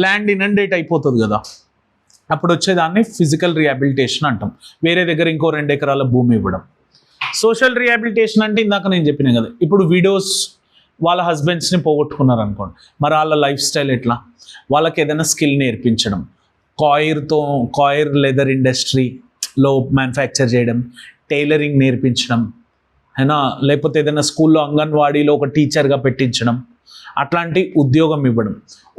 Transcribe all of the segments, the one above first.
Land inundate అయిపోతుంది కదా, అప్పుడు వచ్చేదాన్ని ఫిజికల్ రిహాబిలిటేషన్ అంటాం. వేరే దగ్గర ఇంకో 2 ఎకరాల భూమి ఇవ్వడం. సోషల్ రిహాబిలిటేషన్ అంటే ఇందాక నేను చెప్పిన కదా, ఇప్పుడు విడోస్ వాళ్ళ హస్బెండ్స్ని పోగొట్టుకున్నారు అనుకోండి, మరి వాళ్ళ లైఫ్ స్టైల్ ఎట్లా, వాళ్ళకి ఏదైనా స్కిల్ నేర్పించడం, కాయిర్ లెదర్ ఇండస్ట్రీలో మ్యానుఫ్యాక్చర్ చేయడం, టైలరింగ్ నేర్పించడం, అయినా లేకపోతే ఏదైనా స్కూల్లో అంగన్వాడీలో ఒక టీచర్గా పెట్టించడం, అట్లాంటి ఉద్యోగం ఇవ్వడం.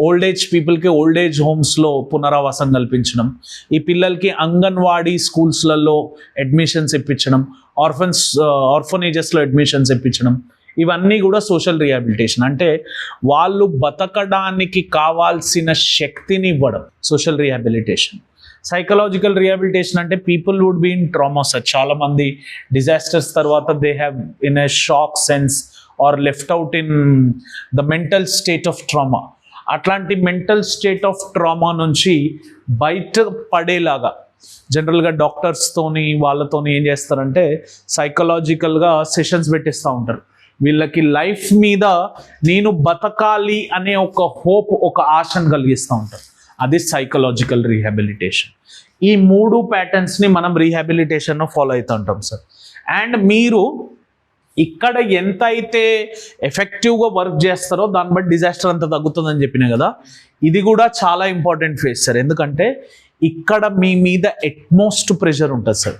ఓల్డ్ ఏజ్ పీపుల్కి ఓల్డ్ ఏజ్ హోమ్స్లో పునరావాసం కల్పించడం, ఈ పిల్లలకి అంగన్వాడీ స్కూల్స్లలో అడ్మిషన్స్ ఇప్పించడం, ఆర్ఫనేజెస్లో అడ్మిషన్స్ ఇప్పించడం, ఇవన్నీ కూడా సోషల్ రిహాబిలిటేషన్. అంటే వాళ్ళు బతకడానికి కావాల్సిన శక్తిని ఇవ్వడం సోషల్ రిహాబిలిటేషన్. సైకలాజికల్ రిహాబిలిటేషన్ అంటే people would be in trauma sir. చాలామంది డిజాస్టర్స్ తర్వాత they have in a shock sense or left out in the mental state of trauma. అట్లాంటి మెంటల్ స్టేట్ ఆఫ్ ట్రామా నుంచి బయట పడేలాగా జనరల్గా డాక్టర్స్తోని వాళ్ళతోని ఏం చేస్తారంటే సైకలాజికల్గా సెషన్స్ పెట్టిస్తూ ఉంటారు. వీళ్ళకి లైఫ్ మీద నేను బతకాలి అనే ఒక హోప్, ఒక ఆశను కలిగిస్తూ ఉంటారు. అది సైకలాజికల్ రీహాబిలిటేషన్. ఈ 3 ప్యాటర్న్స్ని మనం రీహాబిలిటేషన్లో ఫాలో అవుతూ ఉంటాం సార్. అండ్ మీరు ఇక్కడ ఎంత అయితే ఎఫెక్టివ్గా వర్క్ చేస్తారో దాన్ని బట్టి డిజాస్టర్ అంతా తగ్గుతుందని చెప్పినా కదా, ఇది కూడా చాలా ఇంపార్టెంట్ ఫేజ్ సార్. ఎందుకంటే ఇక్కడ మీ మీద ఎట్మోస్ట్ ప్రెషర్ ఉంటుంది సార్.